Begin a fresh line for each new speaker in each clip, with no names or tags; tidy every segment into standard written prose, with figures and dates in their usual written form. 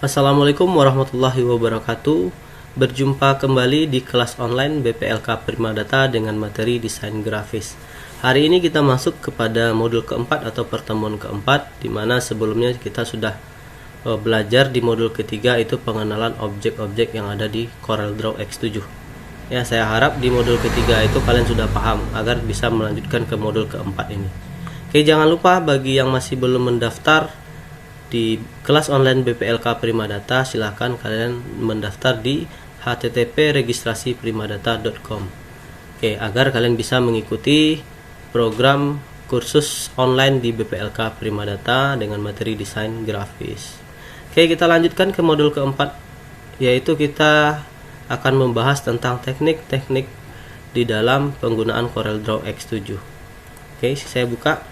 Assalamualaikum warahmatullahi wabarakatuh. Berjumpa kembali di kelas online BPLK Primadata dengan materi desain grafis. Hari ini kita masuk kepada modul keempat atau pertemuan keempat, di mana sebelumnya kita sudah belajar di modul ketiga, itu pengenalan objek-objek yang ada di CorelDRAW X7. Ya, saya harap di modul ketiga itu kalian sudah paham agar bisa melanjutkan ke modul keempat ini. Oke, jangan lupa bagi yang masih belum mendaftar di kelas online BPLK Primadata, silahkan kalian mendaftar di http://registrasiprimadata.com. Oke, agar kalian bisa mengikuti program kursus online di BPLK Primadata dengan materi desain grafis. Oke, kita lanjutkan ke modul keempat, yaitu kita akan membahas tentang teknik-teknik di dalam penggunaan CorelDRAW X7. Oke, saya buka.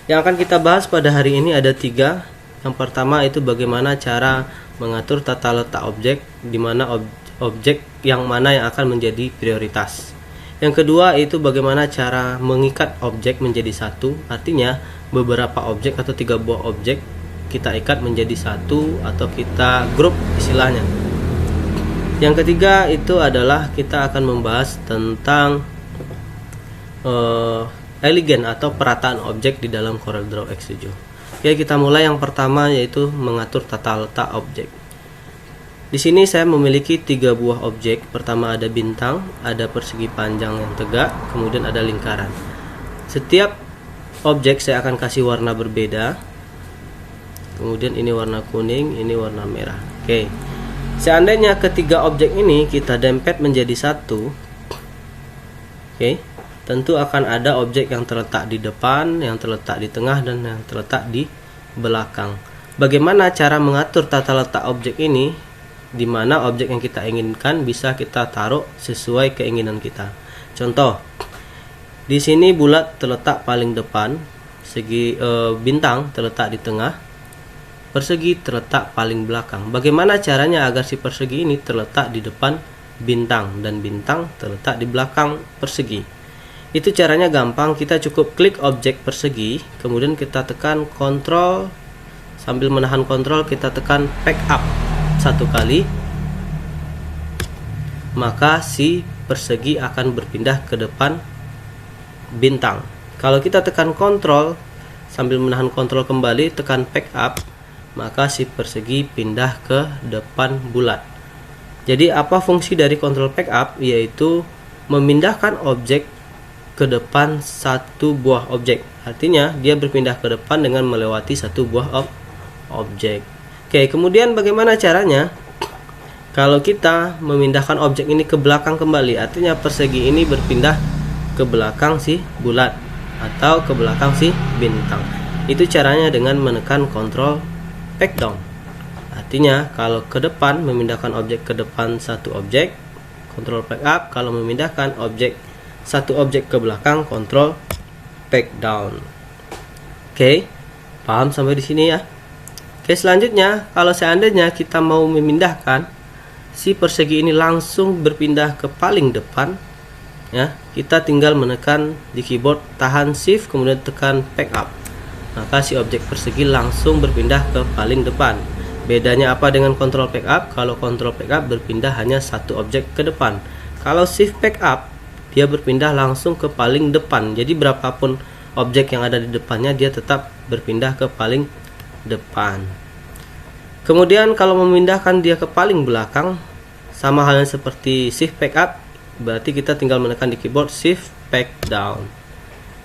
Yang akan kita bahas pada hari ini ada 3. Yang pertama itu bagaimana cara mengatur tata letak objek, di mana objek yang mana yang akan menjadi prioritas. Yang kedua itu bagaimana cara mengikat objek menjadi satu, artinya beberapa objek atau 3 buah objek kita ikat menjadi satu atau kita grup istilahnya. Yang ketiga itu adalah kita akan membahas tentang elegan atau perataan objek di dalam CorelDRAW X7. Oke, kita mulai. Yang pertama yaitu mengatur tata letak objek. Di sini saya memiliki 3 buah objek. Pertama ada bintang, ada persegi panjang yang tegak, kemudian ada lingkaran. Setiap objek saya akan kasih warna berbeda. Kemudian ini warna kuning, ini warna merah. Oke. Seandainya ketiga objek ini kita dempet menjadi satu, oke, tentu akan ada objek yang terletak di depan, yang terletak di tengah, dan yang terletak di belakang. Bagaimana cara mengatur tata letak objek ini, di mana objek yang kita inginkan bisa kita taruh sesuai keinginan kita. Contoh, di sini bulat terletak paling depan, bintang terletak di tengah, persegi terletak paling belakang. Bagaimana caranya agar si persegi ini terletak di depan bintang dan bintang terletak di belakang persegi? Itu caranya gampang. Kita cukup klik objek persegi, kemudian kita tekan Ctrl, sambil menahan Ctrl kita tekan Pack Up 1 kali, maka si persegi akan berpindah ke depan bintang. Kalau kita tekan Ctrl sambil menahan Ctrl kembali tekan Pack Up, maka si persegi pindah ke depan bulat. Jadi apa fungsi dari Ctrl Pack Up? Yaitu memindahkan objek ke depan satu buah objek. Artinya dia berpindah ke depan dengan melewati satu buah objek. Oke, kemudian bagaimana caranya? Kalau kita memindahkan objek ini ke belakang kembali, artinya persegi ini berpindah ke belakang si bulat atau ke belakang si bintang. Itu caranya dengan menekan Ctrl Pack Down. Artinya kalau ke depan memindahkan objek ke depan satu objek, Ctrl Pack Up. Kalau memindahkan satu objek ke belakang, Ctrl Pack Down. Oke, paham sampai di sini ya? Oke, selanjutnya kalau seandainya kita mau memindahkan si persegi ini langsung berpindah ke paling depan, ya, kita tinggal menekan di keyboard, tahan Shift kemudian tekan Pack Up, maka si objek persegi langsung berpindah ke paling depan. Bedanya apa dengan Ctrl Pack Up? Kalau Ctrl Pack Up berpindah hanya satu objek ke depan. Kalau Shift Pack Up, dia berpindah langsung ke paling depan. Jadi berapapun objek yang ada di depannya, dia tetap berpindah ke paling depan. Kemudian kalau memindahkan dia ke paling belakang, sama halnya seperti Shift Pack Up, berarti kita tinggal menekan di keyboard Shift Pack Down.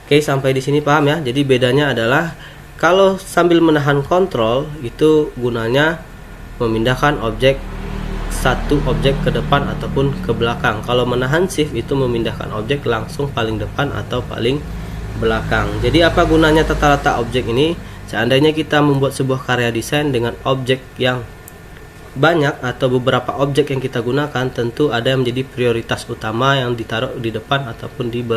Oke, sampai di sini paham ya? Jadi bedanya adalah kalau sambil menahan kontrol itu gunanya memindahkan satu objek ke depan ataupun ke belakang. Kalau menahan Shift itu memindahkan objek langsung paling depan atau paling belakang. Jadi apa gunanya tata letak objek ini? Seandainya kita membuat sebuah karya desain dengan objek yang banyak atau beberapa objek yang kita gunakan, tentu ada yang menjadi prioritas utama yang ditaruh di depan ataupun di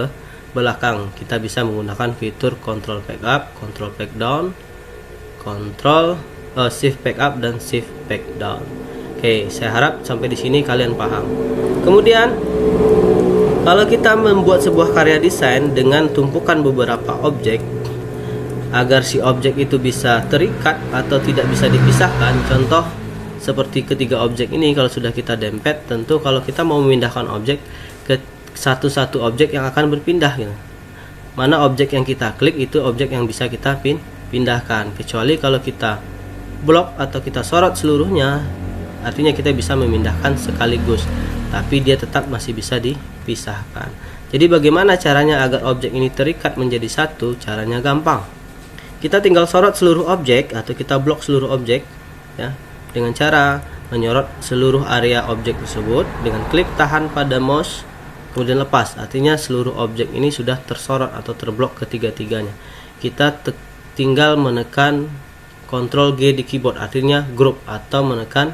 belakang. Kita bisa menggunakan fitur Ctrl Pack Up, Ctrl Pack Down, Shift Pack Up dan Shift Pack Down. Oke, saya harap sampai di sini kalian paham. Kemudian kalau kita membuat sebuah karya desain dengan tumpukan beberapa objek, agar si objek itu bisa terikat atau tidak bisa dipisahkan, contoh seperti ketiga objek ini, kalau sudah kita dempet, tentu kalau kita mau memindahkan objek ke satu-satu objek yang akan berpindah gitu. Mana objek yang kita klik itu objek yang bisa kita pindahkan, kecuali kalau kita blok atau kita sorot seluruhnya, artinya kita bisa memindahkan sekaligus, tapi dia tetap masih bisa dipisahkan. Jadi bagaimana caranya agar objek ini terikat menjadi satu? Caranya gampang. Kita tinggal sorot seluruh objek atau kita blok seluruh objek ya, dengan cara menyorot seluruh area objek tersebut dengan klik tahan pada mouse kemudian lepas. Artinya seluruh objek ini sudah tersorot atau terblok ketiga-tiganya. Kita tinggal menekan Ctrl G di keyboard, artinya group, atau menekan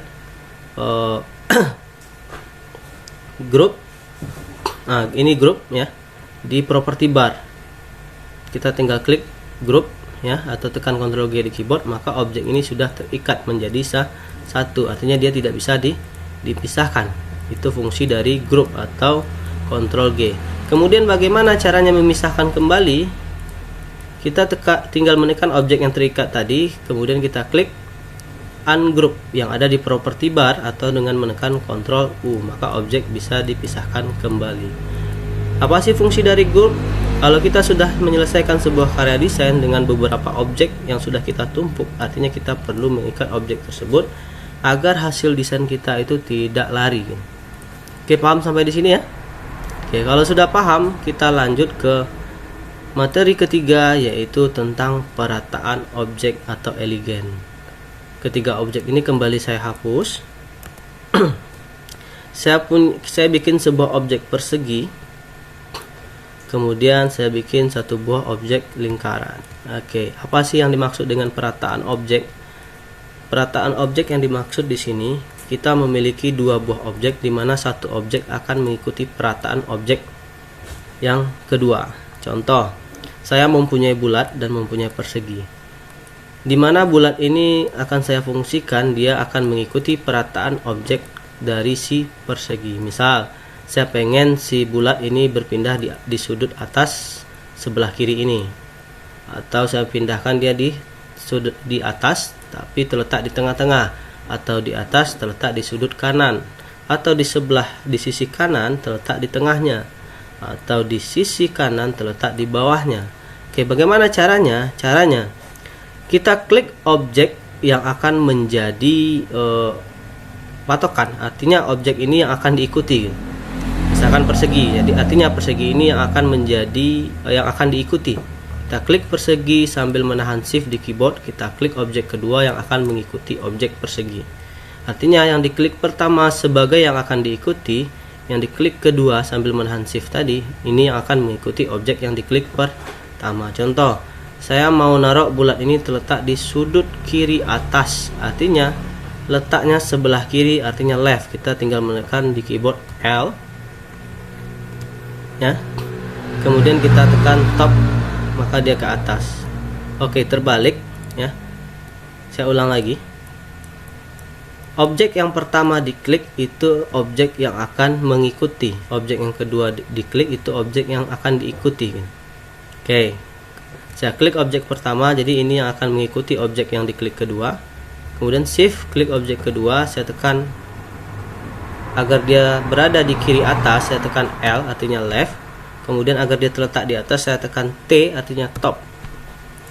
group. Nah, ini group ya, di property bar. Kita tinggal klik group ya, atau tekan Ctrl G di keyboard, maka objek ini sudah terikat menjadi satu, artinya dia tidak bisa dipisahkan. Itu fungsi dari group atau Ctrl G. Kemudian bagaimana caranya memisahkan kembali? Kita tinggal menekan objek yang terikat tadi, kemudian kita klik ungroup yang ada di property bar, atau dengan menekan Ctrl U, maka objek bisa dipisahkan kembali. Apa sih fungsi dari group? Kalau kita sudah menyelesaikan sebuah karya desain dengan beberapa objek yang sudah kita tumpuk, artinya kita perlu mengikat objek tersebut agar hasil desain kita itu tidak lari. Oke, paham sampai di sini ya? Oke, kalau sudah paham, kita lanjut ke materi ketiga, yaitu tentang perataan objek atau eligen. Ketiga objek ini kembali saya hapus. Saya bikin sebuah objek persegi. Kemudian saya bikin satu buah objek lingkaran. Oke, apa sih yang dimaksud dengan perataan objek? Perataan objek yang dimaksud di sini, kita memiliki dua buah objek, di mana satu objek akan mengikuti perataan objek yang kedua. Contoh, saya mempunyai bulat dan mempunyai persegi. Di mana bulat ini akan saya fungsikan, dia akan mengikuti perataan objek dari si persegi. Misal, saya pengen si bulat ini berpindah di sudut atas sebelah kiri ini, atau saya pindahkan dia di sudut di atas tapi terletak di tengah-tengah, atau di atas terletak di sudut kanan, atau di sisi kanan terletak di tengahnya, atau di sisi kanan terletak di bawahnya. Oke, bagaimana caranya? Caranya kita klik objek yang akan menjadi patokan, artinya objek ini yang akan diikuti. Misalkan persegi, jadi artinya persegi ini yang akan diikuti. Kita klik persegi sambil menahan shift di keyboard, kita klik objek kedua yang akan mengikuti objek persegi. Artinya yang diklik pertama sebagai yang akan diikuti, yang diklik kedua sambil menahan shift tadi, ini yang akan mengikuti objek yang diklik pertama. Contoh, saya mau naruh bulat ini terletak di sudut kiri atas, artinya letaknya sebelah kiri, artinya left. Kita tinggal menekan di keyboard L ya, kemudian kita tekan top, maka dia ke atas. Oke, terbalik ya. Saya ulang lagi. Objek yang pertama diklik itu objek yang akan mengikuti, objek yang kedua diklik itu objek yang akan diikuti. Oke, saya klik objek pertama, jadi ini yang akan mengikuti objek yang diklik kedua. Kemudian shift, klik objek kedua, saya tekan agar dia berada di kiri atas, saya tekan L artinya left. Kemudian agar dia terletak di atas, saya tekan T artinya top.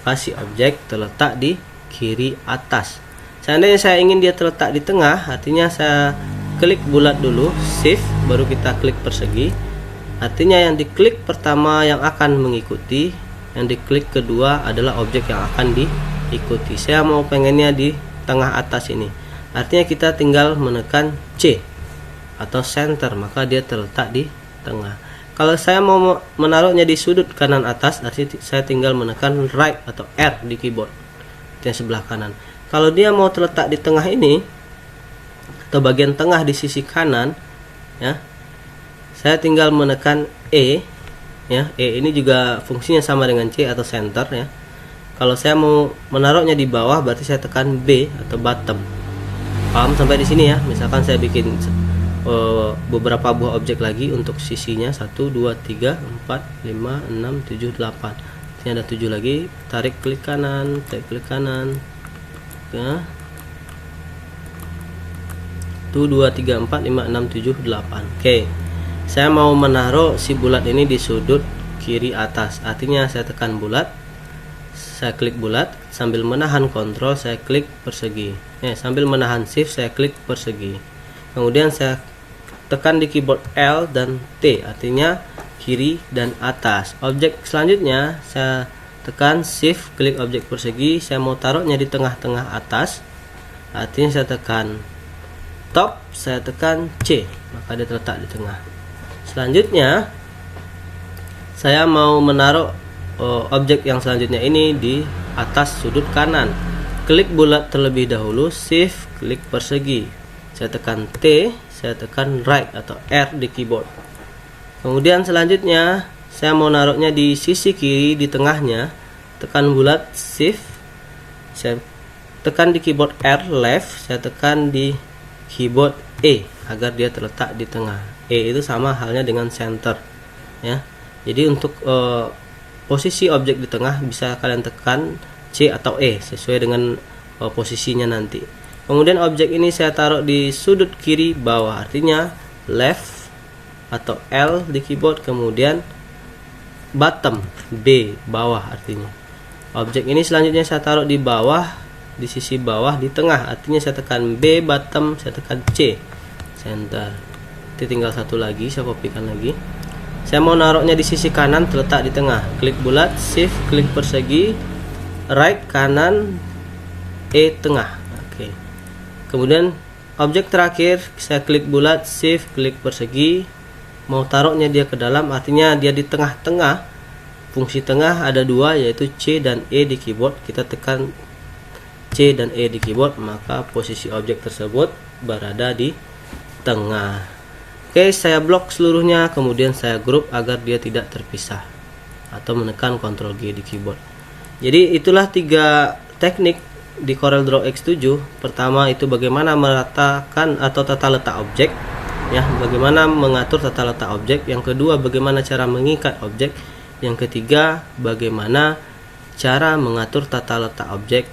Kasih objek terletak di kiri atas. Seandainya saya ingin dia terletak di tengah, artinya saya klik bulat dulu, shift, baru kita klik persegi. Artinya yang diklik pertama yang akan mengikuti, yang diklik kedua adalah objek yang akan diikuti. Saya mau pengennya di tengah atas ini, artinya kita tinggal menekan C atau center, maka dia terletak di tengah. Kalau saya mau menaruhnya di sudut kanan atas, artinya saya tinggal menekan right atau R di keyboard yang sebelah kanan. Kalau dia mau terletak di tengah ini atau bagian tengah di sisi kanan ya, saya tinggal menekan E ya. E ini juga fungsinya sama dengan C atau center ya. Kalau saya mau menaruhnya di bawah, berarti saya tekan B atau bottom. Paham sampai di sini ya? Misalkan saya bikin beberapa buah objek lagi untuk sisinya, 1, 2, 3, 4, 5, 6, 7, 8. Ini ada 7 lagi. Tarik klik kanan, tarik klik kanan ya. 2, 3, 4, 5, 6, 7, 8. Oke, saya mau menaruh si bulat ini di sudut kiri atas, artinya saya tekan bulat, saya klik bulat, sambil menahan kontrol saya klik persegi, sambil menahan shift saya klik persegi, kemudian saya tekan di keyboard L dan T, artinya kiri dan atas. Objek selanjutnya saya tekan shift klik objek persegi, saya mau taruhnya di tengah-tengah atas, artinya saya tekan top, saya tekan C, maka dia terletak di tengah. Selanjutnya saya mau menaruh objek yang selanjutnya ini di atas sudut kanan. Klik bulat terlebih dahulu, shift klik persegi, saya tekan T, saya tekan right atau R di keyboard. Kemudian selanjutnya saya mau naruhnya di sisi kiri di tengahnya, tekan bulat shift, saya tekan di keyboard R left, saya tekan di keyboard E agar dia terletak di tengah. E itu sama halnya dengan center ya. Jadi untuk posisi objek di tengah bisa kalian tekan C atau E sesuai dengan posisinya nanti. Kemudian objek ini saya taruh di sudut kiri bawah, artinya left atau L di keyboard, kemudian bottom B bawah artinya. Objek ini selanjutnya saya taruh di bawah, di sisi bawah di tengah, artinya saya tekan B bottom, saya tekan C center. Itu tinggal satu lagi, saya kopikan lagi. Saya mau naruhnya di sisi kanan terletak di tengah. Klik bulat, shift klik persegi, right kanan, E tengah. Oke. Kemudian objek terakhir saya klik bulat, shift klik persegi, mau taruhnya dia ke dalam, artinya dia di tengah-tengah. Fungsi tengah ada dua, yaitu C dan E di keyboard. Kita tekan C dan E di keyboard, maka posisi objek tersebut berada di tengah. Oke, saya blok seluruhnya, kemudian saya grup agar dia tidak terpisah, atau menekan Ctrl G di keyboard. Jadi itulah 3 teknik di CorelDRAW X7. Pertama itu bagaimana meratakan atau tata letak objek ya, bagaimana mengatur tata letak objek. Yang kedua, bagaimana cara mengikat objek. Yang ketiga, bagaimana cara mengatur tata letak objek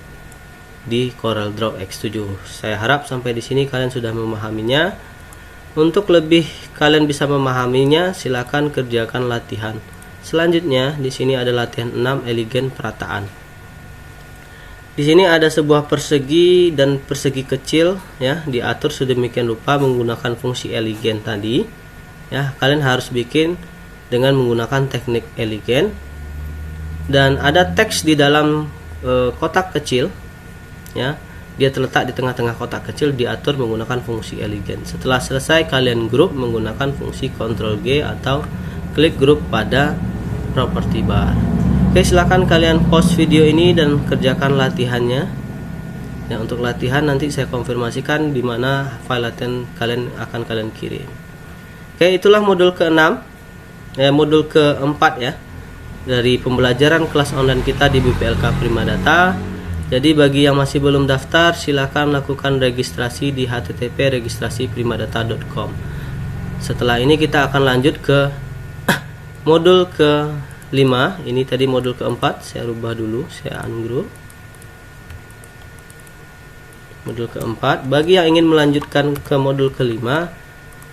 di CorelDRAW X7. Saya harap sampai di sini kalian sudah memahaminya. Untuk lebih kalian bisa memahaminya, silakan kerjakan latihan. Selanjutnya di sini ada latihan 6 eligen perataan. Di sini ada sebuah persegi dan persegi kecil ya, diatur sedemikian rupa menggunakan fungsi eligen tadi. Ya, kalian harus bikin dengan menggunakan teknik eligen. Dan ada teks di dalam kotak kecil ya. Dia terletak di tengah-tengah kotak kecil, diatur menggunakan fungsi eligen. Setelah selesai kalian grup menggunakan fungsi Ctrl G atau klik grup pada property bar. Oke, silahkan kalian pause video ini dan kerjakan latihannya. Ya, untuk latihan nanti saya konfirmasikan di mana file latihan akan kalian kirim. Oke, itulah modul ke-6, modul ke-4 ya, dari pembelajaran kelas online kita di BPLK Primadata. Jadi bagi yang masih belum daftar, silakan lakukan registrasi di http://registrasiprimadata.com. Setelah ini kita akan lanjut ke modul ke-5. Ini tadi modul ke-4, saya rubah dulu, saya ungroup. Modul ke-4. Bagi yang ingin melanjutkan ke modul ke-5,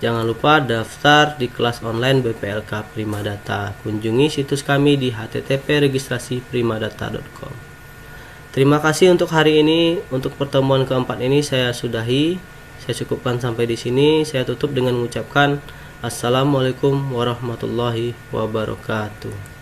jangan lupa daftar di kelas online BPLK Primadata. Kunjungi situs kami di http://registrasiprimadata.com. Terima kasih untuk hari ini. Untuk pertemuan keempat ini saya sudahi. Saya cukupkan sampai di sini. Saya tutup dengan mengucapkan Assalamualaikum warahmatullahi wabarakatuh.